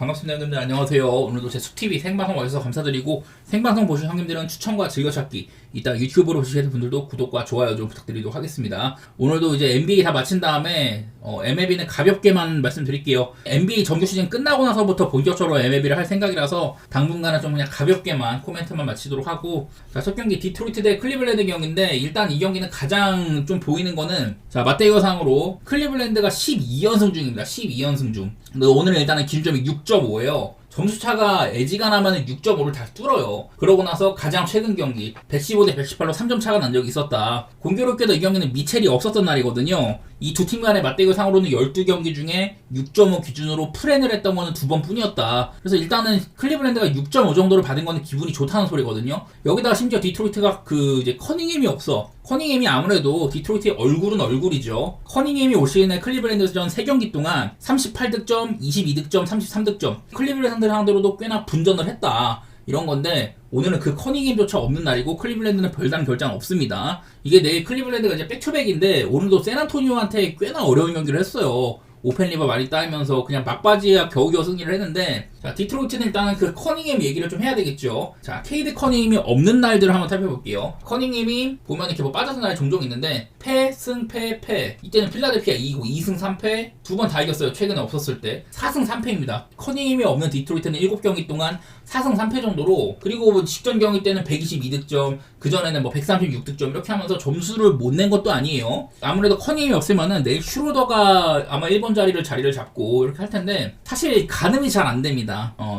반갑습니다 형님들, 안녕하세요. 오늘도 제 숲TV 생방송 와주셔서 감사드리고, 생방송 보신 형님들은 추천과 즐겨찾기, 이따 유튜브로 보시는 분들도 구독과 좋아요 좀 부탁드리도록 하겠습니다. 오늘도 이제 NBA 다 마친 다음에 MLB는 가볍게만 말씀드릴게요. NBA 정규 시즌 끝나고 나서부터 본격적으로 MLB를 할 생각이라서 당분간은 좀 그냥 가볍게만 코멘트만 마치도록 하고, 자, 첫 경기 디트로이트 대 클리블랜드 경기인데, 일단 이 경기는 가장 좀 보이는 거는, 자, 맞대결 상으로 클리블랜드가 12연승 중입니다. 12연승 중. 근데 오늘은 일단은 기준점이 6.5예요. 점수차가 애지간하면 6.5를 다 뚫어요. 그러고 나서 가장 최근 경기 115 대 118로 3점 차가 난 적이 있었다. 공교롭게도 이 경기는 미첼이 없었던 날이거든요. 이 두 팀 간의 맞대결 상으로는 12경기 중에 6.5 기준으로 프렌을 했던 거는 2번 뿐이었다. 그래서 일단은 클리블랜드가 6.5 정도를 받은 거는 기분이 좋다는 소리거든요. 여기다가 심지어 디트로이트가 이제 커닝햄이 없어. 커닝햄이 아무래도 디트로이트의 얼굴은 얼굴이죠. 커닝햄이 올 시즌에 클리블랜드전 3경기 동안 38득점, 22득점, 33득점. 클리블랜드 상대로도 꽤나 분전을 했다. 이런 건데, 오늘은 그 커닝햄조차 없는 날이고 클리블랜드는 별다른 결장 없습니다. 이게 내일 클리블랜드가 이제 백투백인데, 오늘도 샌안토니오한테 꽤나 어려운 경기를 했어요. 오펜리버 많이 따이면서 그냥 막바지야 겨우겨우 승리를 했는데, 자, 디트로이트는 일단은 그 커닝햄 얘기를 좀 해야 되겠죠. 자, 케이드 커닝햄이 없는 날들을 한번 살펴볼게요. 커닝햄이 보면 이렇게 뭐 빠져서 날이 종종 있는데, 패, 승, 패, 패. 이때는 필라델피아 이기고 2승 3패, 두 번 다 이겼어요. 최근에 없었을 때. 4승 3패입니다. 커닝햄이 없는 디트로이트는 7경기 동안 4승 3패 정도로, 그리고 뭐 직전 경기 때는 122득점, 그전에는 뭐 136득점 이렇게 하면서 점수를 못 낸 것도 아니에요. 아무래도 커닝햄이 없으면은 내일 슈로더가 아마 1번 자리를 잡고 이렇게 할 텐데, 사실 가늠이 잘 안 됩니다.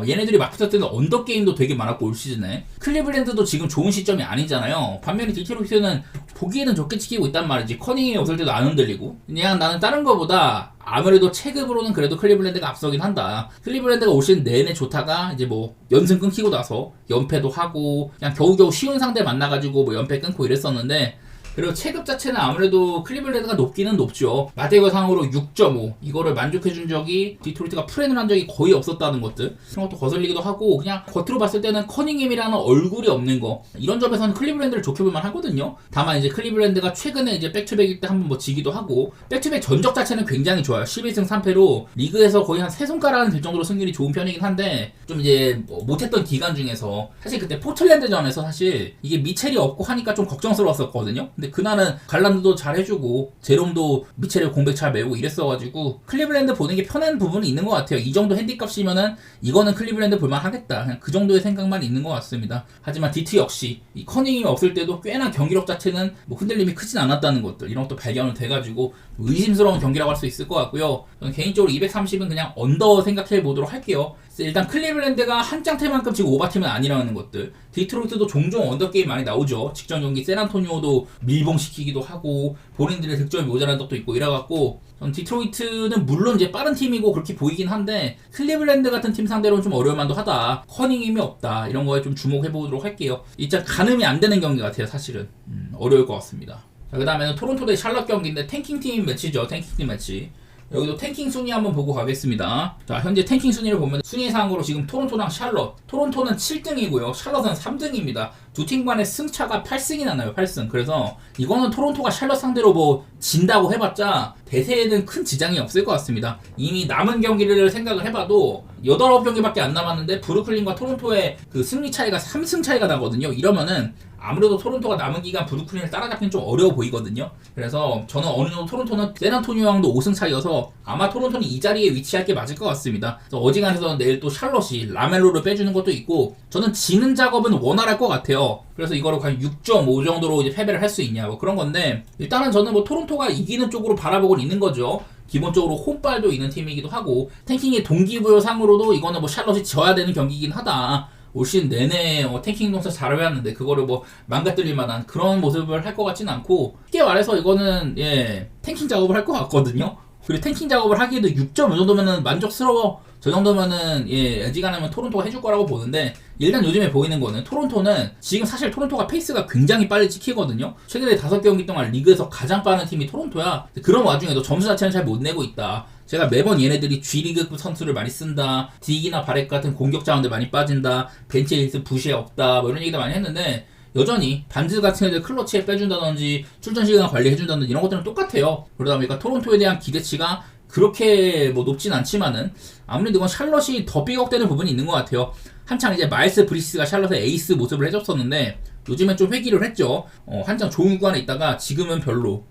얘네들이 막 붙을 때는 언더 게임도 되게 많았고, 올 시즌에. 클리블랜드도 지금 좋은 시점이 아니잖아요. 반면에 디트로이트는 보기에는 좋게 지키고 있단 말이지. 커닝이 없을 때도 안 흔들리고. 그냥 나는 다른 거보다 아무래도 체급으로는 그래도 클리블랜드가 앞서긴 한다. 클리블랜드가 올 시즌 내내 좋다가 이제 뭐 연승 끊기고 나서 연패도 하고 그냥 겨우겨우 쉬운 상대 만나가지고 뭐 연패 끊고 이랬었는데, 그리고 체급 자체는 아무래도 클리블랜드가 높기는 높죠. 맞대결 상으로 6.5 이거를 만족해준 적이, 디트로이트가 프렌을 한 적이 거의 없었다는 것들, 그런 것도 거슬리기도 하고, 그냥 겉으로 봤을 때는 커닝햄이라는 얼굴이 없는 거, 이런 점에서는 클리블랜드를 좋게 볼만 하거든요. 다만 이제 클리블랜드가 최근에 이제 백투백일 때 한번 뭐 지기도 하고, 백투백 전적 자체는 굉장히 좋아요. 11승 3패로 리그에서 거의 한 3손가락은 될 정도로 승률이 좋은 편이긴 한데, 좀 이제 뭐 못했던 기간 중에서 사실 그때 포틀랜드전에서 사실 이게 미첼이 없고 하니까 좀 걱정스러웠었거든요. 근데 그날은 갈란드도 잘 해주고 제롬도 미첼의 공백 잘 메우고 이랬어가지고 클리블랜드 보는 게 편한 부분이 있는 것 같아요. 이 정도 핸디값이면은 이거는 클리블랜드 볼만 하겠다, 그냥 그 정도의 생각만 있는 것 같습니다. 하지만 디트 역시 이 커닝이 없을 때도 꽤나 경기력 자체는 뭐 흔들림이 크진 않았다는 것들, 이런 것도 발견을 돼가지고 의심스러운 경기라고 할 수 있을 것 같고요. 저는 개인적으로 230은 그냥 언더 생각해 보도록 할게요. 일단 클리블랜드가 한 짱태만큼 지금 오바팀은 아니라는 것들, 디트로이트도 종종 언더게임 많이 나오죠. 직전 경기 샌안토니오도 밀봉시키기도 하고 본인들의 득점이 모자란 적도 있고 이래갖고, 전 디트로이트는 물론 이제 빠른 팀이고 그렇게 보이긴 한데, 클리블랜드 같은 팀 상대로는 좀 어려울 만도 하다, 커닝힘이 없다, 이런 거에 좀 주목해보도록 할게요. 진짜 가늠이 안 되는 경기 같아요. 사실은 어려울 것 같습니다. 자, 그 다음에는 토론토 대 샬럿 경기인데, 탱킹팀 매치죠. 탱킹팀 매치. 여기도 탱킹 순위 한번 보고 가겠습니다. 자, 현재 탱킹 순위를 보면 순위상으로 지금 토론토랑 샬럿, 토론토는 7등이고요 샬럿은 3등입니다. 두 팀 간의 승차가 8승이나 나요. 8승. 그래서 이거는 토론토가 샬럿 상대로 뭐 진다고 해봤자 대세에는 큰 지장이 없을 것 같습니다. 이미 남은 경기를 생각을 해봐도 8, 9경기밖에 안 남았는데 브루클린과 토론토의 그 승리 차이가 3승 차이가 나거든요. 이러면은 아무래도 토론토가 남은 기간 브루클린을 따라잡기는 좀 어려워 보이거든요. 그래서 저는 어느 정도 토론토는 샌안토니오랑도 5승 차이여서 아마 토론토는 이 자리에 위치할 게 맞을 것 같습니다. 그래서 어지간해서 내일 또 샬럿이 라멜로를 빼주는 것도 있고, 저는 지는 작업은 원활할 것 같아요. 그래서 이거를 과연 6.5 정도로 이제 패배를 할 수 있냐 뭐 그런 건데, 일단은 저는 뭐 토론토가 이기는 쪽으로 바라보고 있는 거죠. 기본적으로 홈발도 있는 팀이기도 하고, 탱킹의 동기부여 상으로도 이거는 뭐 샬럿이 져야 되는 경기이긴 하다. 올 시즌 내내 탱킹 동사 잘해왔는데 그거를 뭐 망가뜨릴 만한 그런 모습을 할 것 같진 않고, 쉽게 말해서 이거는 탱킹 작업을 할 것 같거든요. 그리고 탱킹 작업을 하기에도 6.5 정도면은 만족스러워. 저 정도면은 애지간하면 토론토가 해줄 거라고 보는데, 일단 요즘에 보이는 거는 토론토는 지금 사실 토론토가 페이스가 굉장히 빨리 찍히거든요. 최근에 5경기 동안 리그에서 가장 빠른 팀이 토론토야. 그런 와중에도 점수 자체는 잘 못 내고 있다. 제가 매번 얘네들이 G리그급 선수를 많이 쓴다, 딕이나 바렉 같은 공격 자원들 많이 빠진다, 벤치에 있을 부시에 없다, 뭐 이런 얘기도 많이 했는데, 여전히 반즈 같은 애들 클러치에 빼준다든지 출전 시간 관리해준다든지 이런 것들은 똑같아요. 그러다 보니까 토론토에 대한 기대치가 그렇게 뭐 높진 않지만은 아무래도 이건 샬럿이 더 삐걱대는 부분이 있는 것 같아요. 한창 이제 마일스 브리시스가 샬럿의 에이스 모습을 해줬었는데 요즘엔 좀 회귀를 했죠. 한창 좋은 구간에 있다가 지금은 별로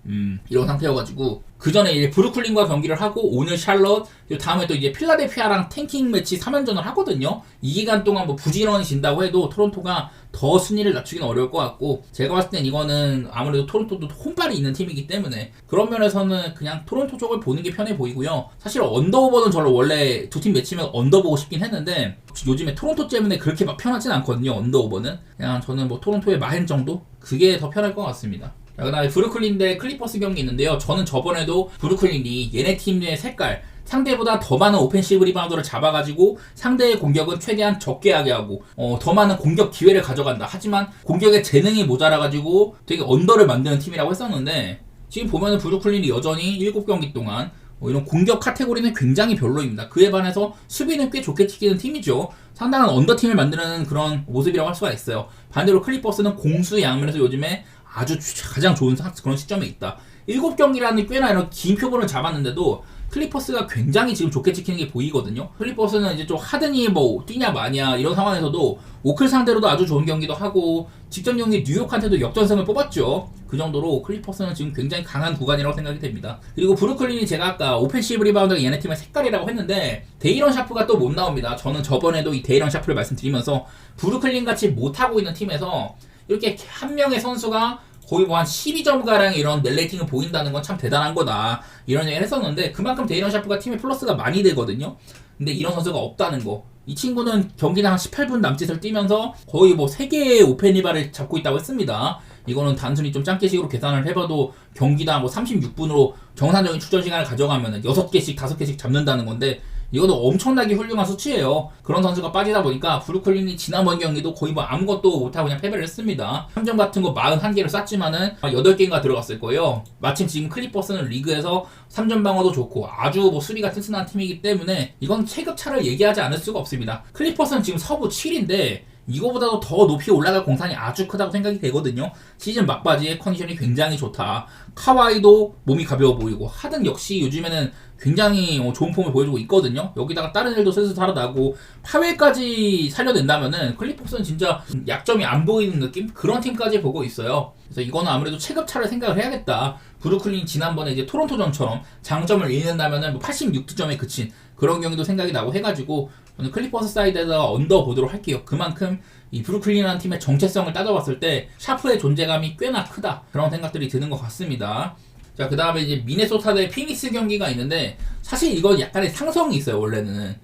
이런 상태여가지고 그 전에 이제 브루클린과 경기를 하고 오늘 샬럿 그리고 다음에 또 이제 필라델피아랑 탱킹 매치 3연전을 하거든요. 이 기간 동안 뭐 부지런히 진다고 해도 토론토가 더 순위를 낮추기는 어려울 것 같고 제가 봤을 땐 이거는 아무래도 토론토도 홈발이 있는 팀이기 때문에 그런 면에서는 그냥 토론토 쪽을 보는 게 편해 보이고요. 사실 언더오버는 저는 원래 두 팀 매치면 언더 보고 싶긴 했는데 요즘에 토론토 때문에 그렇게 막 편하진 않거든요. 언더오버는 그냥 저는 뭐 토론토의 마행 정도? 그게 더 편할 것 같습니다. 그 다음에 브루클린 대 클리퍼스 경기 있는데요. 저는 저번에도 브루클린이 얘네 팀의 색깔 상대보다 더 많은 오펜시브 리바운드를 잡아가지고 상대의 공격은 최대한 적게 하게 하고 더 많은 공격 기회를 가져간다. 하지만 공격의 재능이 모자라가지고 되게 언더를 만드는 팀이라고 했었는데 지금 보면은 브루클린이 여전히 7경기 동안 이런 공격 카테고리는 굉장히 별로입니다. 그에 반해서 수비는 꽤 좋게 지키는 팀이죠. 상당한 언더팀을 만드는 그런 모습이라고 할 수가 있어요. 반대로 클리퍼스는 공수 양면에서 요즘에 아주 가장 좋은 그런 시점에 있다. 7경기라는 꽤나 이런 긴 표본을 잡았는데도 클리퍼스가 굉장히 지금 좋게 지키는 게 보이거든요. 클리퍼스는 이제 좀 하드니 뭐 뛰냐 마냐 이런 상황에서도 오클 상대로도 아주 좋은 경기도 하고 직전 경기 뉴욕한테도 역전승을 뽑았죠. 그 정도로 클리퍼스는 지금 굉장히 강한 구간이라고 생각이 됩니다. 그리고 브루클린이 제가 아까 오펜시브 리바운드가 얘네 팀의 색깔이라고 했는데 데이런 샤프가 또 못 나옵니다. 저는 저번에도 이 데이런 샤프를 말씀드리면서 브루클린 같이 못하고 있는 팀에서 이렇게 한 명의 선수가 거의 뭐 한 12점가량 이런 net 레이팅을 보인다는 건 참 대단한 거다 이런 얘기를 했었는데 그만큼 데이런 샤프가 팀에 플러스가 많이 되거든요. 근데 이런 선수가 없다는 거. 이 친구는 경기당 한 18분 남짓을 뛰면서 거의 뭐 3개의 오펜 리바를 잡고 있다고 했습니다. 이거는 단순히 좀 짱깨식으로 계산을 해봐도 경기당 뭐 36분으로 정상적인 출전 시간을 가져가면 6개씩 5개씩 잡는다는 건데 이것도 엄청나게 훌륭한 수치예요. 그런 선수가 빠지다 보니까 브루클린이 지난번 경기도 거의 뭐 아무것도 못하고 그냥 패배를 했습니다. 3점 같은 거 41개를 쐈지만은 8개인가 들어갔을 거예요. 마침 지금 클리퍼스는 리그에서 3점 방어도 좋고 아주 뭐 수비가 튼튼한 팀이기 때문에 이건 체급차를 얘기하지 않을 수가 없습니다. 클리퍼스는 지금 서부 7인데 이거보다도 더 높이 올라갈 공산이 아주 크다고 생각이 되거든요. 시즌 막바지에 컨디션이 굉장히 좋다. 카와이도 몸이 가벼워 보이고 하든 역시 요즘에는 굉장히 좋은 폼을 보여주고 있거든요. 여기다가 다른 일도 슬슬 살아나고 파웨까지 살려낸다면은 클리퍼스는 진짜 약점이 안 보이는 느낌? 그런 팀까지 보고 있어요. 그래서 이거는 아무래도 체급차를 생각을 해야겠다. 브루클린 지난번에 이제 토론토전처럼 장점을 잃는다면은 뭐 86득점에 그친 그런 경기도 생각이 나고 해가지고 저는 클리퍼스 사이드에다가 언더 보도록 할게요. 그만큼 이 브루클린이라는 팀의 정체성을 따져봤을 때 샤프의 존재감이 꽤나 크다. 그런 생각들이 드는 것 같습니다. 자, 그 다음에 이제 미네소타 대 피닉스 경기가 있는데 사실 이건 약간의 상성이 있어요. 원래는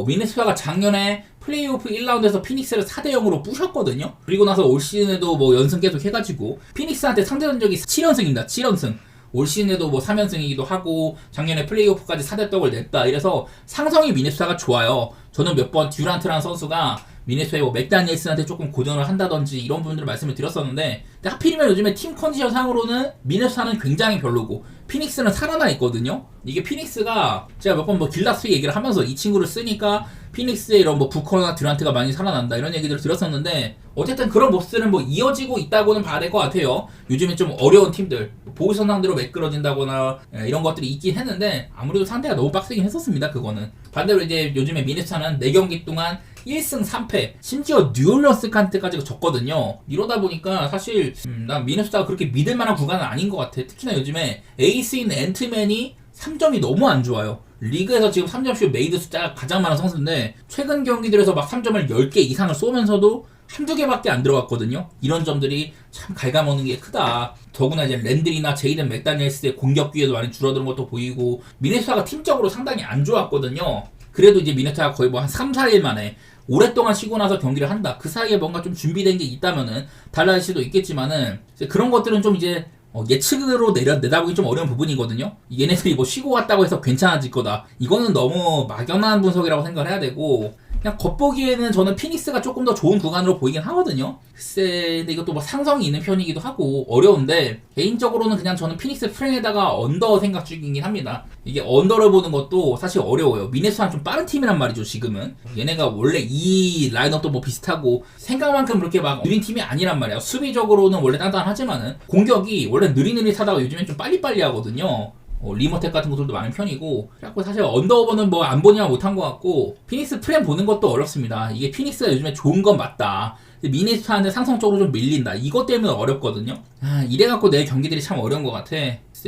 미네소타가 작년에 플레이오프 1라운드에서 피닉스를 4대0으로 부셨거든요. 그리고 나서 올 시즌에도 뭐 연승 계속 해가지고 피닉스한테 상대 전적이 7연승입니다. 7연승. 올 시즌에도 뭐 3연승이기도 하고 작년에 플레이오프까지 4대 떡을 냈다. 이래서 상성이 미네소타가 좋아요. 저는 몇 번 듀란트라는 선수가 미네소타의 뭐 맥다니엘슨한테 조금 고전을 한다든지 이런 부분들을 말씀을 드렸었는데 근데 하필이면 요즘에 팀 컨디션 상으로는 미네소타는 굉장히 별로고 피닉스는 살아나 있거든요. 이게 피닉스가 제가 몇 번 뭐 길라스 얘기를 하면서 이 친구를 쓰니까 피닉스의 이런 뭐 부커나 듀란트가 많이 살아난다 이런 얘기들을 들었었는데 어쨌든 그런 모습들은 뭐 이어지고 있다고는 봐야 될 것 같아요. 요즘에 좀 어려운 팀들 보이선 상대로 매끄러진다거나 이런 것들이 있긴 했는데 아무래도 상대가 너무 빡세긴 했었습니다. 그거는 반대로 이제 요즘에 미네소타는 4경기 동안 1승 3패 심지어 뉴올리언스한테까지 졌거든요. 이러다 보니까 사실 난 미네소타가 그렇게 믿을만한 구간은 아닌 것 같아. 특히나 요즘에 에이스인 앤트맨이 3점이 너무 안 좋아요. 리그에서 지금 3점슛 메이드 숫자가 가장 많은 선수인데 최근 경기들에서 막 3점을 10개 이상을 쏘면서도 한두 개밖에 안 들어갔거든요. 이런 점들이 참 갉아먹는 게 크다. 더구나 이제 랜들이나 제이든 맥다니엘스의 공격 기회도 많이 줄어드는 것도 보이고 미네소타가 팀적으로 상당히 안 좋았거든요. 그래도 이제 미네소타가 거의 뭐 한 3, 4일 만에 오랫동안 쉬고 나서 경기를 한다. 그 사이에 뭔가 좀 준비된 게 있다면은 달라질 수도 있겠지만은 그런 것들은 좀 이제 예측으로 내다보기 좀 어려운 부분이거든요. 얘네들이 뭐 쉬고 왔다고 해서 괜찮아질 거다. 이거는 너무 막연한 분석이라고 생각을 해야 되고 그냥 겉보기에는 저는 피닉스가 조금 더 좋은 구간으로 보이긴 하거든요. 글쎄 근데 이것도 뭐 상성이 있는 편이기도 하고 어려운데 개인적으로는 그냥 저는 피닉스 프랭에다가 언더 생각 중이긴 합니다. 이게 언더를 보는 것도 사실 어려워요. 미네소타는 좀 빠른 팀이란 말이죠. 지금은 얘네가 원래 이 라인업도 뭐 비슷하고 생각만큼 그렇게 막 느린 팀이 아니란 말이에요. 수비적으로는 원래 단단하지만은 공격이 원래 느릿느릿하다가 요즘엔 좀 빨리빨리 하거든요. 리모텍 같은 것들도 많은 편이고, 그래갖고 사실 언더오버는 뭐 안 보냐 못한 것 같고, 피닉스 프렘 보는 것도 어렵습니다. 이게 피닉스가 요즘에 좋은 건 맞다. 미네소타한테 상성 쪽으로 좀 밀린다. 이것 때문에 어렵거든요. 이래갖고 내 경기들이 참 어려운 것 같아.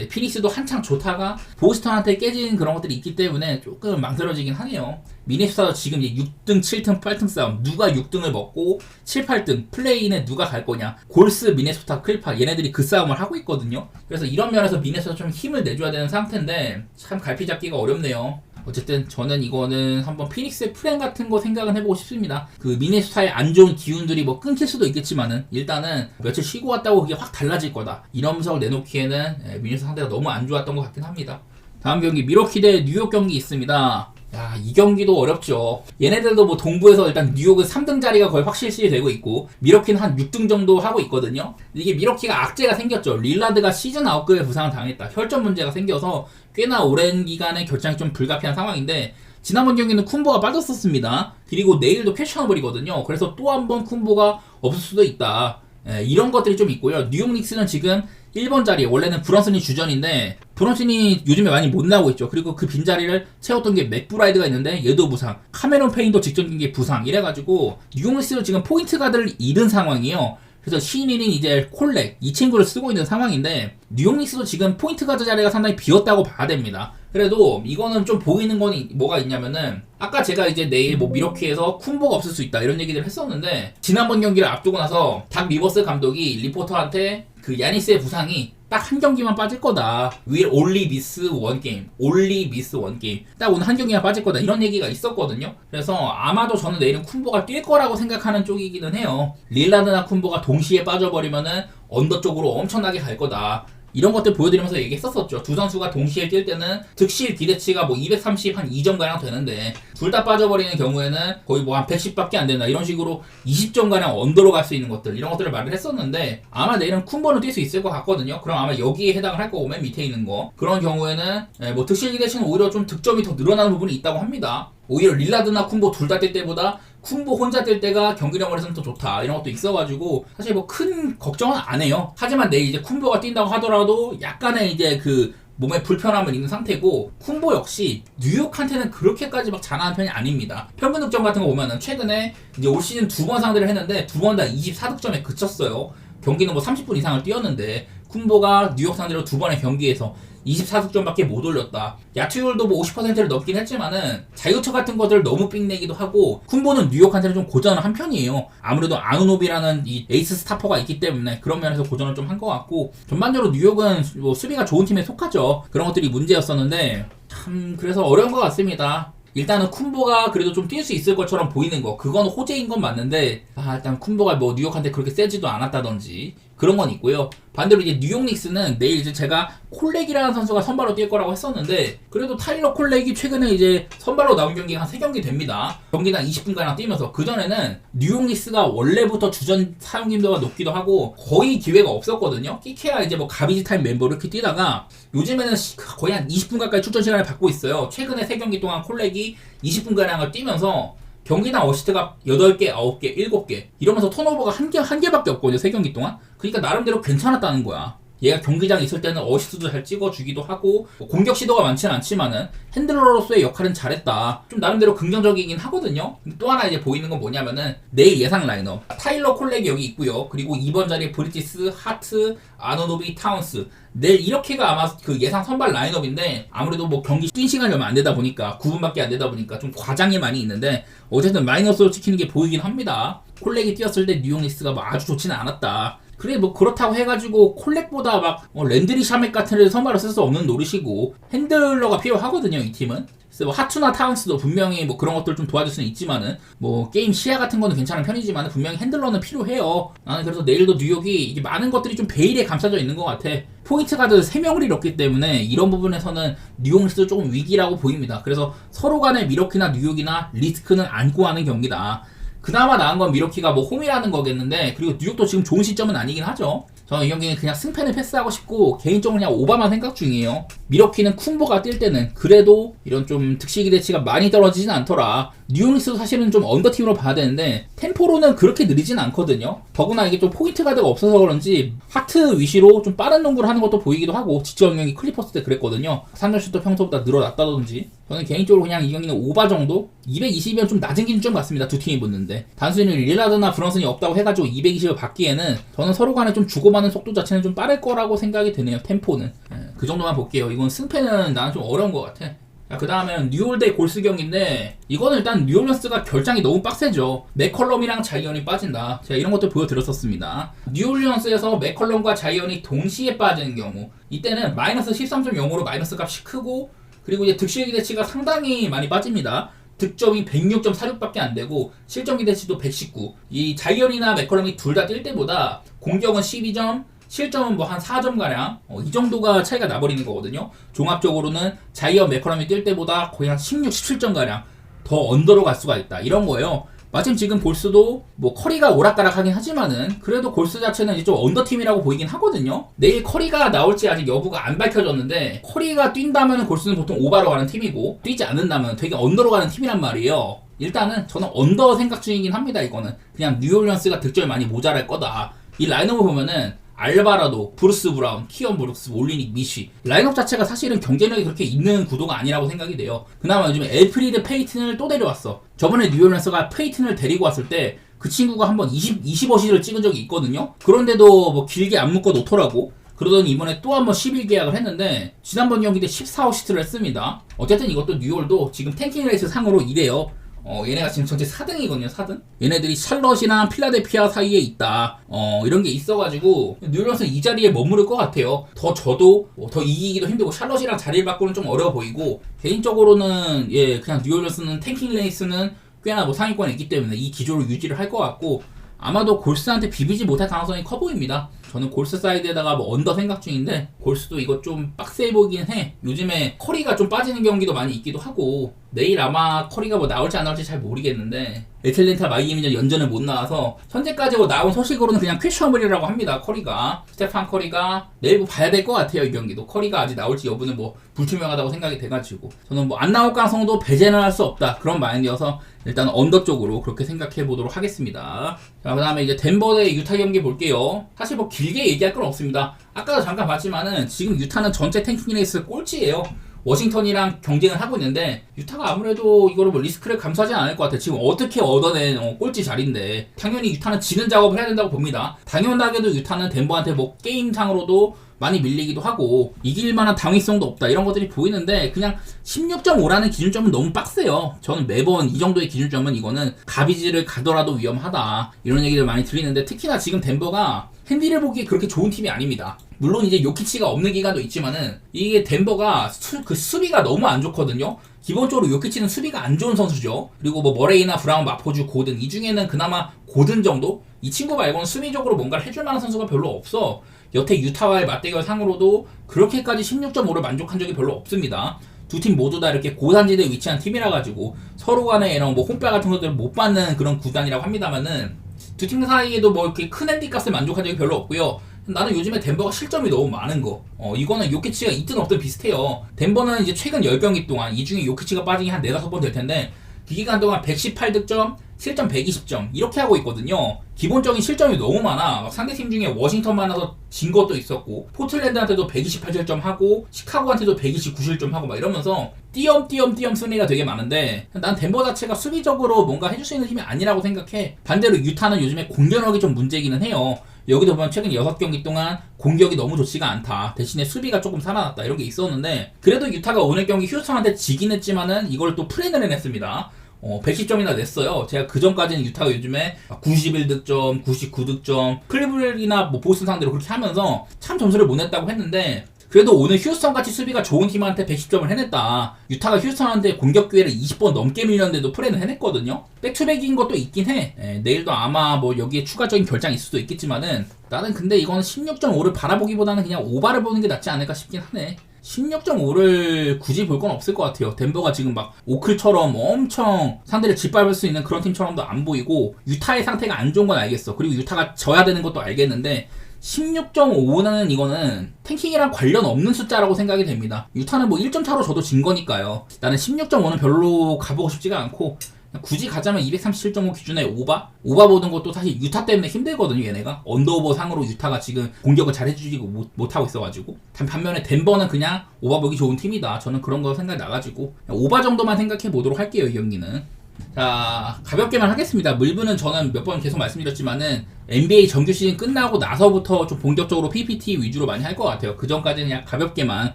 피닉스도 한창 좋다가 보스턴한테 깨진 그런 것들이 있기 때문에 조금 망설여지긴 하네요. 미네소타도 지금 6등, 7등, 8등 싸움. 누가 6등을 먹고 7, 8등 플레이인에 누가 갈 거냐. 골스, 미네소타, 클파 얘네들이 그 싸움을 하고 있거든요. 그래서 이런 면에서 미네소타 좀 힘을 내줘야 되는 상태인데 참 갈피 잡기가 어렵네요. 어쨌든 저는 이거는 한번 피닉스의 프렌 같은 거 생각은 해보고 싶습니다. 그 미네소타의 안 좋은 기운들이 뭐 끊길 수도 있겠지만은 일단은 며칠 쉬고 왔다고 그게 확 달라질 거다. 이런 분석을 내놓기에는 미네소타 상태가 너무 안 좋았던 것 같긴 합니다. 다음 경기 미러키 대 뉴욕 경기 있습니다. 야, 이 경기도 어렵죠. 얘네들도 뭐 동부에서 일단 뉴욕은 3등 자리가 거의 확실시 되고 있고 미러키는 한 6등 정도 하고 있거든요. 이게 미러키가 악재가 생겼죠. 릴라드가 시즌 아웃급의 부상을 당했다. 혈전 문제가 생겨서 꽤나 오랜 기간의 결장이 좀 불가피한 상황인데 지난번 경기는 쿤보가 빠졌었습니다. 그리고 내일도 퀘셔너블이거든요. 그래서 또 한 번 쿤보가 없을 수도 있다. 이런 것들이 좀 있고요. 뉴욕 닉스는 지금 1번 자리에 원래는 브런슨이 주전인데 브런슨이 요즘에 많이 못 나오고 있죠. 그리고 그 빈자리를 채웠던 게 맥브라이드가 있는데 얘도 부상, 카메론 페인도 직전 경기 부상 이래가지고 뉴욕 닉스는 지금 포인트 가드를 잃은 상황이에요. 그래서 신인인 이제 콜렉 이 친구를 쓰고 있는 상황인데 뉴욕 닉스도 지금 포인트 가드 자리가 상당히 비었다고 봐야 됩니다. 그래도 이거는 좀 보이는 건 뭐가 있냐면은 아까 제가 이제 내일 뭐 미러키에서 쿤보가 없을 수 있다 이런 얘기를 했었는데 지난번 경기를 앞두고 나서 닥 리버스 감독이 리포터한테 그 야니스의 부상이 딱 한 경기만 빠질 거다. Will only miss one game. only miss one game. 딱 오늘 한 경기만 빠질 거다. 이런 얘기가 있었거든요. 그래서 아마도 저는 내일은 쿤보가 뛸 거라고 생각하는 쪽이기는 해요. 릴라드나 쿤보가 동시에 빠져버리면은 언더 쪽으로 엄청나게 갈 거다. 이런 것들 보여드리면서 얘기했었었죠. 두 선수가 동시에 뛸 때는 득실 기대치가 뭐 230 한 2점가량 되는데 둘 다 빠져버리는 경우에는 거의 뭐 한 110밖에 안 된다. 이런 식으로 20점가량 언더로 갈 수 있는 것들 이런 것들을 말을 했었는데 아마 내일은 쿤보는 뛸 수 있을 것 같거든요. 그럼 아마 여기에 해당을 할 거고 맨 밑에 있는 거 그런 경우에는 뭐 득실 기대치는 오히려 좀 득점이 더 늘어나는 부분이 있다고 합니다. 오히려 릴라드나 쿤보 둘 다 뛸 때보다 쿤보 혼자 뛸 때가 경기력으로서는 더 좋다 이런 것도 있어가지고 사실 뭐 큰 걱정은 안 해요. 하지만 내일 이제 쿤보가 뛴다고 하더라도 약간의 이제 그 몸에 불편함은 있는 상태고 쿤보 역시 뉴욕한테는 그렇게까지 막 잘하는 편이 아닙니다. 평균 득점 같은 거 보면은 최근에 이제 올 시즌 2번 상대를 했는데 2번 다 24득점에 그쳤어요. 경기는 뭐 30분 이상을 뛰었는데 쿤보가 뉴욕 상대로 2번의 경기에서 24득점밖에 못 올렸다. 야투율도 뭐 50%를 넘긴 했지만은 자유투 같은 것들을 너무 삑내기도 하고 쿤보는 뉴욕한테는 좀 고전을 한 편이에요. 아무래도 아누노비라는 이 에이스 스타퍼가 있기 때문에 그런 면에서 고전을 좀 한 것 같고 전반적으로 뉴욕은 뭐 수비가 좋은 팀에 속하죠. 그런 것들이 문제였었는데 참 그래서 어려운 것 같습니다. 일단은 쿤보가 그래도 좀 뛸 수 있을 것처럼 보이는 거 그건 호재인 건 맞는데 일단 쿤보가 뭐 뉴욕한테 그렇게 세지도 않았다든지 그런 건 있고요. 반대로 이제 뉴욕 닉스는 내일 이제 제가 콜렉이라는 선수가 선발로 뛸 거라고 했었는데 그래도 타일러 콜렉이 최근에 이제 선발로 나온 경기가 한 3경기 됩니다. 경기당 20분가량 뛰면서 그전에는 뉴욕 닉스가 원래부터 주전 사용 빈도가 높기도 하고 거의 기회가 없었거든요. 끼케야 이제 뭐 가비지 타임 멤버 이렇게 뛰다가 요즘에는 거의 한 20분 가까이 출전 시간을 받고 있어요. 최근에 3경기 동안 콜렉이 20분가량을 뛰면서 경기당 어시스트가 8개, 9개, 7개 이러면서 턴오버가 한 개밖에 없거든요. 3경기 동안. 그러니까 나름대로 괜찮았다는 거야. 얘가 경기장에 있을 때는 어시스트도 잘 찍어주기도 하고 공격 시도가 많지는 않지만은 핸들러로서의 역할은 잘했다. 좀 나름대로 긍정적이긴 하거든요. 근데 또 하나 이제 보이는 건 뭐냐면은 내일 예상 라인업 타일러 콜렉이 여기 있고요. 그리고 2번 자리에 브리티스, 하트, 아노노비, 타운스 내일 이렇게가 아마 그 예상 선발 라인업인데 아무래도 뭐 경기 뛴 시간이 얼마 안 되다 보니까 9분밖에 안 되다 보니까 좀 과장이 많이 있는데 어쨌든 마이너스로 찍히는 게 보이긴 합니다. 콜렉이 뛰었을 때 뉴욕 닉스가 뭐 아주 좋지는 않았다. 그래 뭐 그렇다고 해가지고 콜렉보다 막 랜드리 샤맥 같은 애를 선발로 쓸 수 없는 노릇이고 핸들러가 필요하거든요 이 팀은. 그래서 뭐 하투나 타운스도 분명히 뭐 그런 것들 좀 도와줄 수는 있지만은 뭐 게임 시야 같은 거는 괜찮은 편이지만 분명히 핸들러는 필요해요. 나는 그래서 내일도 뉴욕이 이게 많은 것들이 좀 베일에 감싸져 있는 것 같아. 포인트 가드 3명을 잃었기 때문에 이런 부분에서는 뉴욕 닉스도 조금 위기라고 보입니다. 그래서 서로 간에 미러키나 뉴욕이나 리스크는 안고 하는 경기다. 그나마 나은 건 미러키가 뭐 홈이라는 거겠는데 그리고 뉴욕도 지금 좋은 시점은 아니긴 하죠. 저는 이 경기는 그냥 승패는 패스하고 싶고 개인적으로 그냥 오바만 생각 중이에요. 미러키는 쿤보가 뛸 때는 그래도 이런 좀 득실 기대치가 많이 떨어지진 않더라. 뉴올리언스도 사실은 좀 언더팀으로 봐야 되는데 템포로는 그렇게 느리진 않거든요. 더구나 이게 좀 포인트 가드가 없어서 그런지 하트 위시로 좀 빠른 농구를 하는 것도 보이기도 하고 직접 경기 클리퍼스 때 그랬거든요. 3점슛도 평소보다 늘어났다든지. 저는 개인적으로 그냥 이 경기는 오바 정도? 220이면 좀 낮은 기준점 같습니다. 두 팀이 붙는데 단순히 릴라드나 브런슨이 없다고 해가지고 220을 받기에는 저는 서로 간에 좀 주고받는 속도 자체는 좀 빠를 거라고 생각이 드네요. 템포는. 그 정도만 볼게요. 이건 승패는 나는 좀 어려운 것 같아. 그 다음에는 뉴올 대 골스 경기인데 이거는 일단 뉴올리언스가 결장이 너무 빡세죠. 맥컬럼이랑 자이언이 빠진다. 제가 이런 것들 보여드렸었습니다. 뉴올리언스에서 맥컬럼과 자이언이 동시에 빠지는 경우 이때는 마이너스 13.0으로 마이너스 값이 크고 그리고 이제 득실 기대치가 상당히 많이 빠집니다. 득점이 106.46밖에 안 되고 실점 기대치도 119. 이 자이언이나 맥컬럼이 둘 다 뛸 때보다 공격은 12점, 실점은 뭐 한 4점가량 이 정도가 차이가 나버리는 거거든요. 종합적으로는 자이언 맥컬럼이 뛸 때보다 거의 한 16, 17점가량 더 언더로 갈 수가 있다. 이런 거예요. 마침 지금 골스도 뭐 커리가 오락가락 하긴 하지만은 그래도 골스 자체는 이제 좀 언더팀이라고 보이긴 하거든요. 내일 커리가 나올지 아직 여부가 안 밝혀졌는데 커리가 뛴다면 골스는 보통 오바로 가는 팀이고 뛰지 않는다면 되게 언더로 가는 팀이란 말이에요. 일단은 저는 언더 생각 중이긴 합니다. 이거는 그냥 뉴올리언스가 득점이 많이 모자랄 거다. 이 라인업을 보면은 알바라도, 브루스 브라운, 키언 브룩스, 올리닉, 미쉬 라인업 자체가 사실은 경쟁력이 그렇게 있는 구도가 아니라고 생각이 돼요. 그나마 요즘에 엘프리드 페이튼을 또 데려왔어. 저번에 뉴올리언스가 페이튼을 데리고 왔을 때 그 친구가 한번 20어시를 찍은 적이 있거든요. 그런데도 뭐 길게 안 묶어 놓더라고. 그러더니 이번에 또 한번 10일 계약을 했는데 지난번 경기 때 14어시스트를 했습니다. 어쨌든 이것도 뉴올도 지금 탱킹 레이스 상으로 이래요. 얘네가 지금 전체 4등이거든요, 4등. 얘네들이 샬럿이랑 필라델피아 사이에 있다. 이런 게 있어가지고, 뉴올리언스는 이 자리에 머무를 것 같아요. 더 져도, 더 이기기도 힘들고, 샬럿이랑 자리를 바꾸는 좀 어려워 보이고, 개인적으로는, 그냥 뉴올리언스는 탱킹 레이스는 꽤나 뭐 상위권에 있기 때문에 이 기조를 유지를 할 것 같고, 아마도 골스한테 비비지 못할 가능성이 커 보입니다. 저는 골스 사이드에다가 뭐 언더 생각 중인데 골스도 이거 좀 빡세 보이긴 해. 요즘에 커리가 좀 빠지는 경기도 많이 있기도 하고 내일 아마 커리가 뭐 나올지 안 나올지 잘 모르겠는데 애틀랜타 마이애미전 연전을 못 나와서 현재까지 뭐 나온 소식으로는 그냥 퀘셔블이라고 합니다. 커리가 스테판 커리가 내일 뭐 봐야 될 것 같아요. 이 경기도 커리가 아직 나올지 여부는 뭐 불투명하다고 생각이 돼가지고 저는 뭐 안 나올 가능성도 배제는 할 수 없다 그런 마인드여서 일단 언더 쪽으로 그렇게 생각해 보도록 하겠습니다. 자, 그 다음에 이제 덴버 대 유타 경기 볼게요. 사실 뭐 길게 얘기할 건 없습니다. 아까도 잠깐 봤지만은 지금 유타는 전체 탱킹 레이스 꼴찌예요. 워싱턴이랑 경쟁을 하고 있는데 유타가 아무래도 이거를 뭐 리스크를 감수하지 않을 것 같아요. 지금 어떻게 얻어낸 꼴찌 자리인데 당연히 유타는 지는 작업을 해야 된다고 봅니다. 당연하게도 유타는 덴버한테 뭐 게임상으로도 많이 밀리기도 하고 이길 만한 당위성도 없다 이런 것들이 보이는데 그냥 16.5라는 기준점은 너무 빡세요. 저는 매번 이 정도의 기준점은 이거는 가비지를 가더라도 위험하다 이런 얘기를 많이 들리는데 특히나 지금 덴버가 핸디를 보기에 그렇게 좋은 팀이 아닙니다. 물론 이제 요키치가 없는 기간도 있지만은 이게 덴버가 수비가 너무 안 좋거든요. 기본적으로 요키치는 수비가 안 좋은 선수죠. 그리고 뭐 머레이나 브라운, 마포주, 고든 이 중에는 그나마 고든 정도? 이 친구 말고는 수비적으로 뭔가를 해줄 만한 선수가 별로 없어. 여태 유타와의 맞대결 상으로도 그렇게까지 16.5를 만족한 적이 별로 없습니다. 두 팀 모두 다 이렇게 고산지대에 위치한 팀이라 가지고 서로 간에 이런 뭐 홈뼈 같은 것들을 못 받는 그런 구단이라고 합니다만은 두 팀 사이에도 뭐 이렇게 큰 핸디값을 만족한 적이 별로 없고요. 나는 요즘에 덴버가 실점이 너무 많은 거. 이거는 요키치가 있든 없든 비슷해요. 덴버는 이제 최근 10경기 동안 이 중에 요키치가 빠진 게 한 4-5번 될 텐데 그 기간 동안 118득점, 실점 120점 이렇게 하고 있거든요. 기본적인 실점이 너무 많아. 막 상대팀 중에 워싱턴 만나서 진 것도 있었고 포틀랜드한테도 128실점 하고 시카고한테도 129실점 하고 막 이러면서 띄엄띄엄 승리가 되게 많은데 난 덴버 자체가 수비적으로 뭔가 해줄 수 있는 팀이 아니라고 생각해. 반대로 유타는 요즘에 공격력이 좀 문제이기는 해요. 여기도 보면 최근 6경기 동안 공격이 너무 좋지가 않다. 대신에 수비가 조금 살아났다. 이런 게 있었는데 그래도 유타가 오늘 경기 휴스턴한테 지긴 했지만은 이걸 또 플랜을 해냈습니다. 110점이나 냈어요. 제가 그 전까지는 유타가 요즘에 91득점, 99득점, 클리블랜드나 뭐 보스턴 상대로 그렇게 하면서 참 점수를 못 냈다고 했는데 그래도 오늘 휴스턴같이 수비가 좋은 팀한테 110점을 해냈다. 유타가 휴스턴한테 공격 기회를 20번 넘게 밀렸는데도 플랜을 해냈거든요. 백투백인 것도 있긴 해. 내일도 아마 뭐 여기에 추가적인 결장이 있을 수도 있겠지만은 나는 근데 이거는 16.5를 바라보기보다는 그냥 오바를 보는 게 낫지 않을까 싶긴 하네. 16.5를 굳이 볼 건 없을 것 같아요. 덴버가 지금 막 오클처럼 엄청 상대를 짓밟을 수 있는 그런 팀처럼도 안 보이고 유타의 상태가 안 좋은 건 알겠어. 그리고 유타가 져야 되는 것도 알겠는데 16.5는 이거는 탱킹이랑 관련 없는 숫자라고 생각이 됩니다. 유타는 뭐 1점 차로 저도 진 거니까요. 나는 16.5는 별로 가보고 싶지가 않고, 굳이 가자면 237.5 기준에 오바 보는 것도 사실 유타 때문에 힘들거든요. 얘네가 언더오버 상으로 유타가 지금 공격을 잘 해주지고 못하고 있어가지고, 반면에 덴버는 그냥 오바 보기 좋은 팀이다. 저는 그런 거 생각이 나가지고 오바 정도만 생각해 보도록 할게요. 이 경기는. 자, 가볍게만 하겠습니다. 물브는 저는 몇 번 계속 말씀드렸지만은 NBA 정규 시즌 끝나고 나서부터 좀 본격적으로 PPT 위주로 많이 할 것 같아요. 그 전까지는 그냥 가볍게만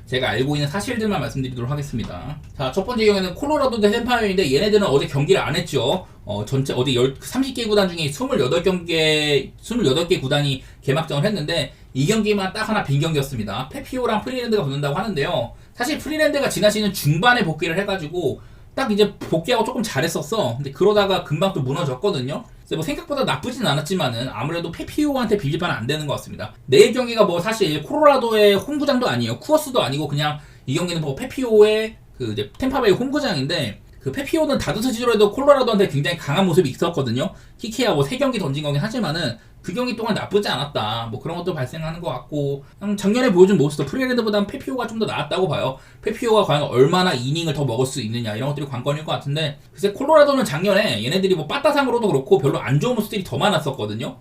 제가 알고 있는 사실들만 말씀드리도록 하겠습니다. 자, 첫 번째 경우에는 콜로라도 대 샌파이어인데, 얘네들은 어제 경기를 안 했죠. 전체 어디 30개 구단 중에 28개 구단이 개막전을 했는데, 이 경기만 딱 하나 빈 경기였습니다. 페피오랑 프리랜드가 붙는다고 하는데요. 사실 프리랜드가 지난 시즌 중반에 복귀를 해가지고 딱 이제 복귀하고 조금 잘했었어. 근데 그러다가 금방 또 무너졌거든요. 그래서 뭐 생각보다 나쁘진 않았지만은 아무래도 페피오한테 비빌 바는 안 되는 것 같습니다. 내일 경기가 뭐 사실 콜로라도의 홈구장도 아니에요. 쿠어스도 아니고 그냥 이 경기는 뭐 페피오의 그 이제 템파베이 홈구장인데, 그 페피오는 다드스 시절에도 콜로라도한테 굉장히 강한 모습이 있었거든요. 키케야 뭐 3경기 던진 거긴 하지만은 그 경기 동안 나쁘지 않았다. 뭐 그런 것도 발생하는 것 같고, 그냥 작년에 보여준 모습도 프리랜드보다는 페피오가 좀 더 나았다고 봐요. 페피오가 과연 얼마나 이닝을 더 먹을 수 있느냐, 이런 것들이 관건일 것 같은데, 글쎄 콜로라도는 작년에 얘네들이 뭐 빠따상으로도 그렇고 별로 안 좋은 모습들이 더 많았었거든요.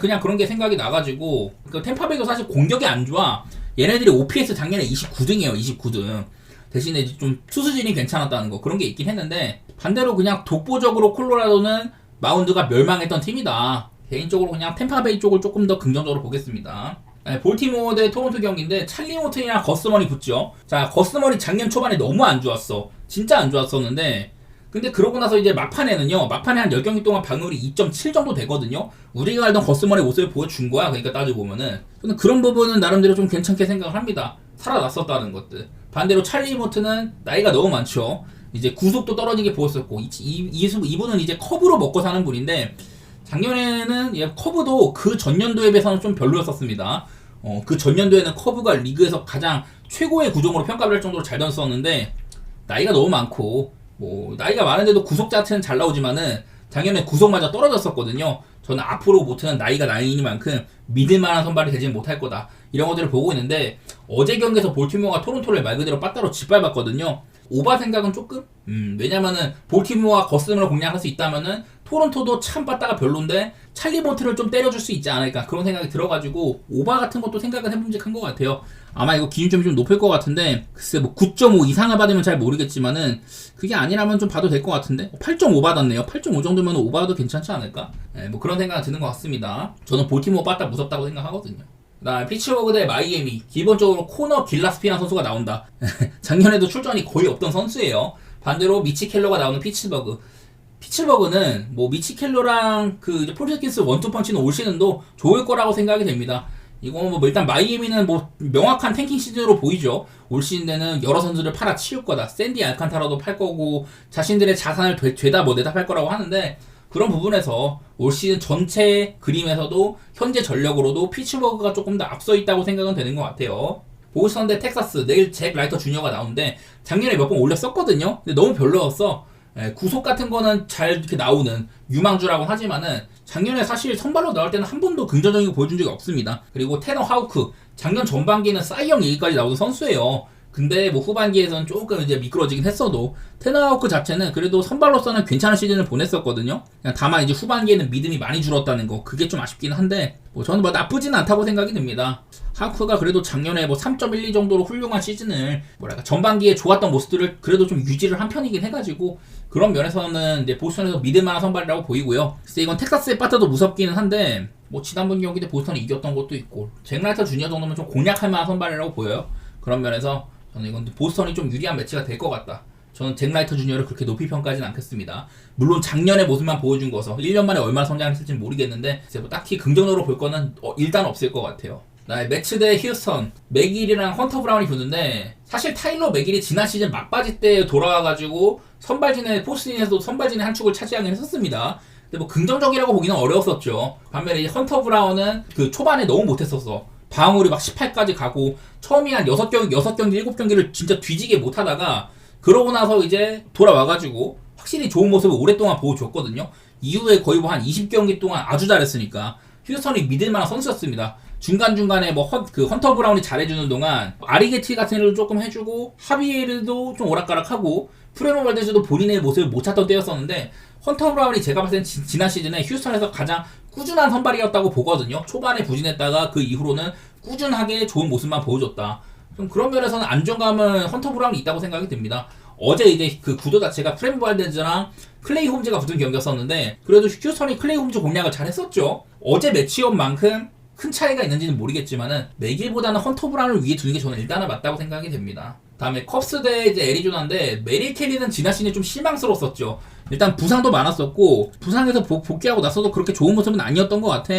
그냥 그런 게 생각이 나가지고, 그 템파베이도 사실 공격이 안 좋아. 얘네들이 OPS 작년에 29등이에요. 29등. 대신에 좀 투수진이 괜찮았다는 거, 그런 게 있긴 했는데, 반대로 그냥 독보적으로 콜로라도는 마운드가 멸망했던 팀이다. 개인적으로 그냥 템파베이 쪽을 조금 더 긍정적으로 보겠습니다. 볼티모어 대 토론토 경기인데, 찰리 모튼이랑 거스먼이 붙죠. 자, 거스먼이 작년 초반에 너무 안 좋았어. 진짜 안 좋았었는데, 근데 그러고 나서 이제 막판에 한 10경기 동안 방어율이 2.7 정도 되거든요. 우리가 알던 거스먼의 모습을 보여준 거야. 그러니까 따지고 보면은. 저는 그런 부분은 나름대로 좀 괜찮게 생각을 합니다. 살아났었다는 것들. 반대로 찰리 모튼은 나이가 너무 많죠. 이제 구속도 떨어지게 보였었고, 이분은 이제 컵으로 먹고 사는 분인데, 작년에는 커브도 그 전년도에 비해서는 좀 별로였었습니다. 그 전년도에는 커브가 리그에서 가장 최고의 구종으로 평가를 할 정도로 잘 던졌었는데, 나이가 너무 많고, 뭐 나이가 많은데도 구속 자체는 잘 나오지만은 작년에 구속마저 떨어졌었거든요. 저는 앞으로 모트는 나이가 나이니만큼 믿을만한 선발이 되지는 못할 거다, 이런 것들을 보고 있는데, 어제 경기에서 볼티모어가 토론토를 말 그대로 빠따로 짓밟았거든요. 오바 생각은 조금? 왜냐면은 볼티모어가 거스름을 공략할 수 있다면은 토론토도 참 빠따가 별론데 찰리 모트를 좀 때려줄 수 있지 않을까, 그런 생각이 들어가지고 오바 같은 것도 생각은 해봄직한 것 같아요. 아마 이거 기준점이 좀 높을 것 같은데, 글쎄 뭐 9.5 이상을 받으면 잘 모르겠지만은 그게 아니라면 좀 봐도 될 것 같은데, 8.5 받았네요. 8.5 정도면 오바도 괜찮지 않을까? 뭐 그런 생각이 드는 것 같습니다. 저는 볼티모어 빠따 무섭다고 생각하거든요. 그다음에 피츠버그 대 마이애미, 기본적으로 코너 길라스피나 선수가 나온다. 작년에도 출전이 거의 없던 선수예요. 반대로 미치 켈러가 나오는 피츠버그는 뭐 미치 켈러랑 그 이제 폴스킨스 원투펀치는 올 시즌도 좋을 거라고 생각이 됩니다. 이거 뭐 일단 마이애미는 뭐 명확한 탱킹 시즌으로 보이죠. 올 시즌에는 여러 선수를 팔아 치울 거다. 샌디 알칸타라도 팔 거고, 자신들의 자산을 죄다 뭐 내다 팔 거라고 하는데, 그런 부분에서 올 시즌 전체 그림에서도 현재 전력으로도 피츠버그가 조금 더 앞서 있다고 생각은 되는 것 같아요. 보스턴 대 텍사스, 내일 잭 라이터 주니어가 나오는데, 작년에 몇 번 올렸었거든요. 근데 너무 별로였어. 구속 같은 거는 잘 이렇게 나오는 유망주라고 하지만은, 작년에 사실 선발로 나올 때는 한 번도 긍정적인 거 보여준 적이 없습니다. 그리고 테너 하우크, 작년 전반기에는 싸이영 얘기까지 나오는 선수예요. 근데 뭐 후반기에서는 조금 이제 미끄러지긴 했어도, 테너 하우크 자체는 그래도 선발로서는 괜찮은 시즌을 보냈었거든요. 다만 이제 후반기에는 믿음이 많이 줄었다는 거, 그게 좀 아쉽긴 한데, 뭐 저는 뭐 나쁘진 않다고 생각이 듭니다. 하우크가 그래도 작년에 뭐 3.12 정도로 훌륭한 시즌을, 뭐랄까 전반기에 좋았던 모습들을 그래도 좀 유지를 한 편이긴 해가지고, 그런 면에서는 이제 보스턴에서 믿을만한 선발이라고 보이고요. 그래서 이건 텍사스의 빠따도 무섭기는 한데, 뭐 지난번 경기 때 보스턴이 이겼던 것도 있고, 잭 라이터 주니어 정도면 좀 공략할 만한 선발이라고 보여요. 그런 면에서 저는 이건 보스턴이 좀 유리한 매치가 될 것 같다. 저는 잭 라이터 주니어를 그렇게 높이 평가하진 않겠습니다. 물론 작년의 모습만 보여준 거서 1년 만에 얼마나 성장했을지는 모르겠는데, 뭐 딱히 긍정적으로 볼 거는 일단 없을 것 같아요. 매츠 대 휴스턴, 맥길이랑 헌터 브라운이 붙는데, 사실 타일러 맥길이 지난 시즌 막바지 때 돌아와가지고 선발진의 포스팅에서도 선발진의 한 축을 차지하긴 했었습니다. 근데 뭐 긍정적이라고 보기는 어려웠었죠. 반면에 헌터 브라운은 그 초반에 너무 못했었어. 방어율이 막 18까지 가고, 처음에 한 6경기, 7경기를 진짜 뒤지게 못하다가, 그러고 나서 이제 돌아와가지고 확실히 좋은 모습을 오랫동안 보여줬거든요. 이후에 거의 뭐 한 20경기 동안 아주 잘했으니까 휴스턴이 믿을만한 선수였습니다. 중간중간에 뭐 헌터 브라운이 잘해주는 동안 아리게티 같은 애를 조금 해주고 하비에르도 좀 오락가락하고 프레모 발데즈도 본인의 모습을 못 찾던 때였었는데 헌터 브라운이 제가 봤을 땐 지난 시즌에 휴스턴에서 가장 꾸준한 선발이었다고 보거든요. 초반에 부진했다가 그 이후로는 꾸준하게 좋은 모습만 보여줬다. 좀 그런 면에서는 안정감은 헌터 브라운이 있다고 생각이 듭니다. 어제 이제 그 구도 자체가 프레모 발데즈랑 클레이 홈즈가 붙은 경기였었는데 그래도 휴스턴이 클레이 홈즈 공략을 잘 했었죠. 어제 매치업만큼 큰 차이가 있는지는 모르겠지만은 맥일보다는 헌터 브라운을 위에 두는 게 저는 일단은 맞다고 생각이 됩니다. 다음에 컵스 대 이제 애리조나인데 메릴 켈리는 지난 시즌에 좀 실망스러웠었죠. 일단 부상도 많았었고 부상에서 복귀하고 나서도 그렇게 좋은 모습은 아니었던 것 같아.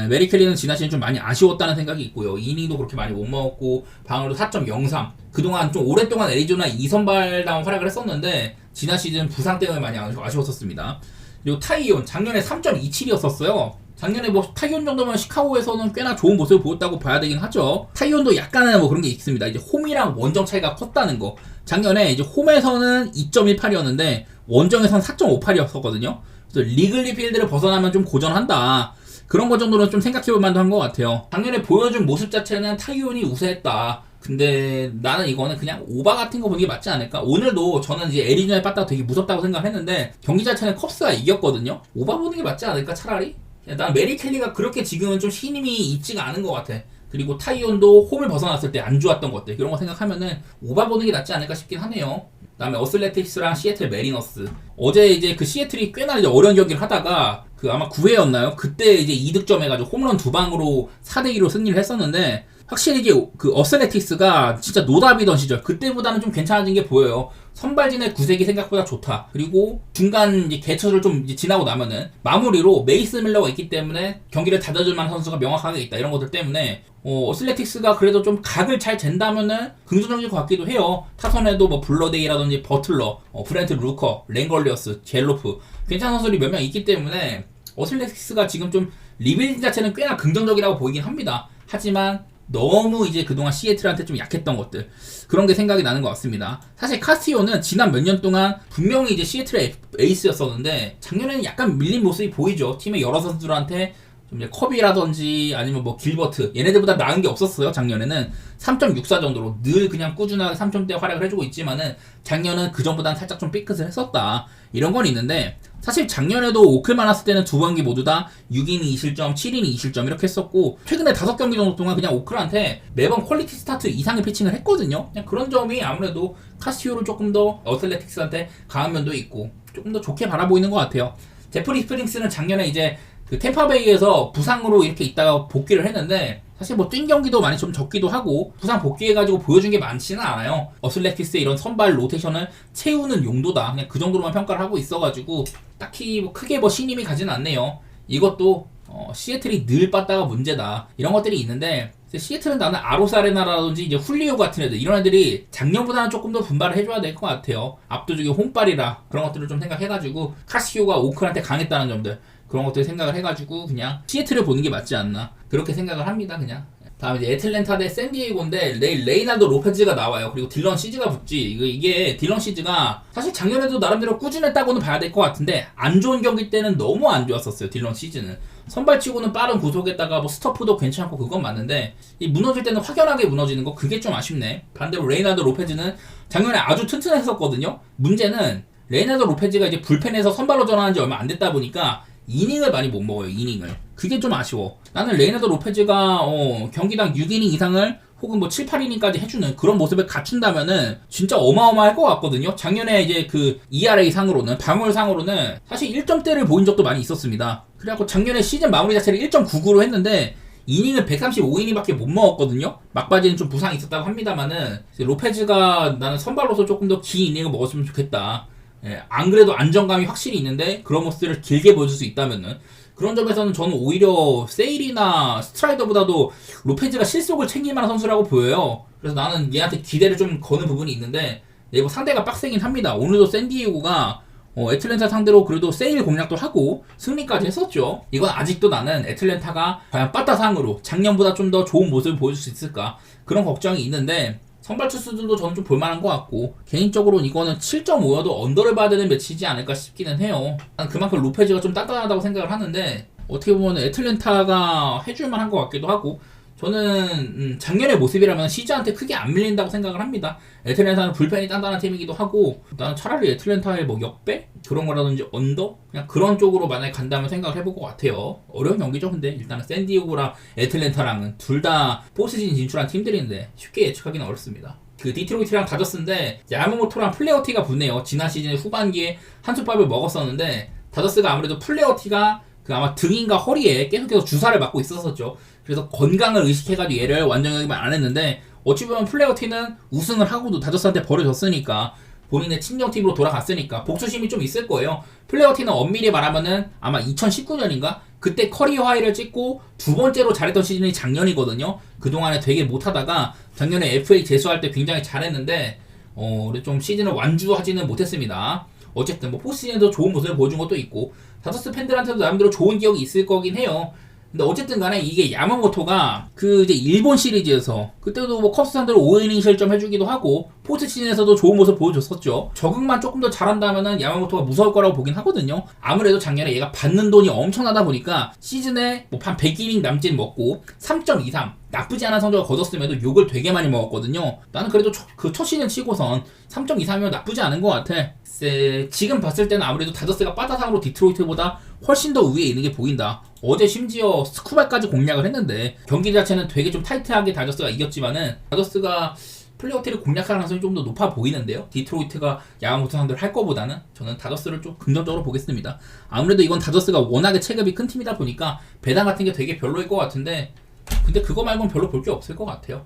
메릴 켈리는 지난 시즌 좀 많이 아쉬웠다는 생각이 있고요. 이닝도 그렇게 많이 못 먹었고 방어도 4.03. 그동안 좀 오랫동안 애리조나 2선발다운 활약을 했었는데 지난 시즌 부상 때문에 많이 아쉬웠었습니다. 그리고 타이온 작년에 3.27이었었어요. 작년에 뭐 타이온 정도면 시카고에서는 꽤나 좋은 모습을 보였다고 봐야 되긴 하죠. 타이온도 약간은 뭐 그런 게 있습니다. 이제 홈이랑 원정 차이가 컸다는 거. 작년에 이제 홈에서는 2.18이었는데 원정에서는 4.58이었었거든요. 그래서 리글리 필드를 벗어나면 좀 고전한다. 그런 거 정도는 좀 생각해볼 만도 한 것 같아요. 작년에 보여준 모습 자체는 타이온이 우세했다. 근데 나는 이거는 그냥 오바 같은 거 보는 게 맞지 않을까? 오늘도 저는 이제 애리조나에 빠따가 되게 무섭다고 생각을 했는데 경기 자체는 컵스가 이겼거든요. 오바 보는 게 맞지 않을까 차라리? 난 메리 켈리가 그렇게 지금은 좀 힘이 있지가 않은 것 같아. 그리고 타이온도 홈을 벗어났을 때 안 좋았던 것들 그런 거 생각하면은 오바 보는 게 낫지 않을까 싶긴 하네요. 그다음에 어슬레틱스랑 시애틀 메리너스. 어제 이제 그 시애틀이 꽤나 이제 어려운 경기를 하다가 그 아마 9회였나요? 그때 이제 2득점 해가지고 홈런 2방으로 4대2로 승리를 했었는데 확실히 이게 그 어슬레틱스가 진짜 노답이던 시절 그때보다는 좀 괜찮아진 게 보여요. 선발진의 구색이 생각보다 좋다. 그리고 중간 이제 개처를 좀 이제 지나고 나면은 마무리로 메이스 밀러가 있기 때문에 경기를 닫아줄 만한 선수가 명확하게 있다. 이런 것들 때문에 어슬레틱스가 그래도 좀 각을 잘 잰다면은 긍정적일 것 같기도 해요. 타선에도 뭐 블러데이라든지 버틀러, 브렌트 루커, 랭걸리어스, 젤로프 괜찮은 선수들이 몇 명 있기 때문에 어슬레틱스가 지금 좀 리빌딩 자체는 꽤나 긍정적이라고 보이긴 합니다. 하지만 너무 이제 그동안 시애틀한테 좀 약했던 것들 그런 게 생각이 나는 것 같습니다. 사실 카스티오는 지난 몇 년 동안 분명히 이제 시애틀의 에이스였었는데 작년에는 약간 밀린 모습이 보이죠. 팀의 여러 선수들한테 좀 이제 커비라든지 아니면 뭐 길버트 얘네들보다 나은 게 없었어요. 작년에는 3.64 정도로 늘 그냥 꾸준하게 3점대 활약을 해주고 있지만은 작년은 그전보다는 살짝 좀 삐끗을 했었다. 이런 건 있는데 사실 작년에도 오클만 왔을 때는 두 경기 모두 다 6이닝 2실점, 7이닝 2실점 이렇게 했었고 최근에 5경기 정도 동안 그냥 오클한테 매번 퀄리티 스타트 이상의 피칭을 했거든요. 그냥 그런 점이 아무래도 카스티오를 조금 더 어슬레틱스한테 강한 면도 있고 조금 더 좋게 바라보이는 것 같아요. 제프리 스프링스는 작년에 이제 그 템파베이에서 부상으로 이렇게 있다가 복귀를 했는데 사실 뭐 뛴 경기도 많이 좀 적기도 하고 부상 복귀해가지고 보여준 게 많지는 않아요. 어슬레틱스의 이런 선발 로테이션을 채우는 용도다. 그냥 그 정도로만 평가를 하고 있어가지고 딱히 뭐 크게 뭐 신임이 가지는 않네요. 이것도 시애틀이 늘 빠따가 문제다. 이런 것들이 있는데 시애틀은 나는 아로사레나라든지 이제 훌리오 같은 애들 이런 애들이 작년보다는 조금 더 분발을 해줘야 될 것 같아요. 압도적인 홈발이라 그런 것들을 좀 생각해가지고 카시오가 오클한테 강했다는 점들 그런 것들 생각을 해가지고 그냥 시애틀을 보는 게 맞지 않나 그렇게 생각을 합니다. 그냥 다음 이제 애틀랜타 대 샌디에고인데 내일 레이날도 로페즈가 나와요. 그리고 딜런 시즈가 붙지. 이게 딜런 시즈가 사실 작년에도 나름대로 꾸준했다고는 봐야 될 것 같은데 안 좋은 경기 때는 너무 안 좋았었어요. 딜런 시즈는 선발치고는 빠른 구속에다가 뭐 스토프도 괜찮고 그건 맞는데 이 무너질 때는 확연하게 무너지는 거 그게 좀 아쉽네. 반대로 레이날도 로페즈는 작년에 아주 튼튼했었거든요. 문제는 레이날도 로페즈가 이제 불펜에서 선발로 전환한 지 얼마 안 됐다 보니까 이닝을 많이 못 먹어요. 이닝을. 그게 좀 아쉬워. 나는 레이나드 로페즈가 경기당 6이닝 이상을 혹은 뭐 7, 8이닝까지 해주는 그런 모습을 갖춘다면은 진짜 어마어마할 것 같거든요. 작년에 이제 그 ERA 상으로는 방울 상으로는 사실 1점대를 보인 적도 많이 있었습니다. 그래갖고 작년에 시즌 마무리 자체를 1.99로 했는데 이닝을 135이닝밖에 못 먹었거든요. 막바지는 좀 부상이 있었다고 합니다만은 로페즈가 나는 선발로서 조금 더 긴 이닝을 먹었으면 좋겠다. 안 그래도 안정감이 확실히 있는데 그런 모습을 길게 보여줄 수 있다면은 그런 점에서는 저는 오히려 세일이나 스트라이더보다도 로페즈가 실속을 챙길 만한 선수라고 보여요. 그래서 나는 얘한테 기대를 좀 거는 부분이 있는데 이거 상대가 빡세긴 합니다. 오늘도 샌디에고가 애틀랜타 상대로 그래도 세일 공략도 하고 승리까지 했었죠. 이건 아직도 나는 애틀랜타가 과연 빠따상으로 작년보다 좀 더 좋은 모습을 보여줄 수 있을까 그런 걱정이 있는데 선발 투수들도 저는 좀 볼만한 것 같고 개인적으로는 이거는 7.5여도 언더를 봐야 되는 매치이지 않을까 싶기는 해요. 난 그만큼 로페즈가 좀 단단하다고 생각을 하는데 어떻게 보면 애틀랜타가 해줄 만한 것 같기도 하고 저는 작년의 모습이라면 시즈한테 크게 안 밀린다고 생각을 합니다. 애틀랜타는 불펜이 단단한 팀이기도 하고 나는 차라리 애틀랜타의 뭐 역배? 그런 거라든지 언더? 그냥 그런 쪽으로 만약에 간다면 생각을 해볼 것 같아요. 어려운 경기죠. 근데 일단은 샌디에고랑 애틀랜타랑은 둘 다 포스트시즌 진출한 팀들인데 쉽게 예측하기는 어렵습니다. 그 디트로이트랑 다저스인데 야마모토랑 플레어티가 붙네요. 지난 시즌 후반기에 한솥밥을 먹었었는데 다저스가 아무래도 플레어티가 그 아마 등인가 허리에 계속해서 주사를 맞고 있었었죠. 그래서 건강을 의식해가지고 얘를 완전하게만 안 했는데 어찌 보면 플레어티는 우승을 하고도 다저스한테 버려졌으니까 본인의 친정팀으로 돌아갔으니까 복수심이 좀 있을 거예요. 플레어티는 엄밀히 말하면은 아마 2019년인가? 그때 커리어 하이를 찍고 두 번째로 잘했던 시즌이 작년이거든요. 그동안에 되게 못하다가 작년에 FA 재수할 때 굉장히 잘했는데 좀 시즌을 완주하지는 못했습니다. 어쨌든 뭐 포스트시즌에서 좋은 모습을 보여준 것도 있고 다저스 팬들한테도 나름대로 좋은 기억이 있을 거긴 해요. 근데 어쨌든 간에 이게 야마모토가 그 이제 일본 시리즈에서 그때도 뭐 컵스 상대로 5이닝 실점 해주기도 하고 포스트 시즌에서도 좋은 모습 보여줬었죠. 적응만 조금 더 잘한다면은 야마모토가 무서울 거라고 보긴 하거든요. 아무래도 작년에 얘가 받는 돈이 엄청나다 보니까 시즌에 뭐 한 100이닝 남짓 먹고 3.23 나쁘지 않은 성적을 거뒀음에도 욕을 되게 많이 먹었거든요. 나는 그래도 그 첫 시즌 치고선 3.23이면 나쁘지 않은 것 같아. 지금 봤을 때는 아무래도 다저스가 빠다상으로 디트로이트보다 훨씬 더 위에 있는 게 보인다. 어제 심지어 스쿠발까지 공략을 했는데 경기 자체는 되게 좀 타이트하게 다저스가 이겼지만은 다저스가 플레이오프를 공략할 가능성이 좀 더 높아 보이는데요. 디트로이트가 야마모토 상대를 할 거보다는 저는 다저스를 좀 긍정적으로 보겠습니다. 아무래도 이건 다저스가 워낙에 체급이 큰 팀이다 보니까 배당 같은 게 되게 별로일 것 같은데 근데 그거 말고는 별로 볼 게 없을 것 같아요.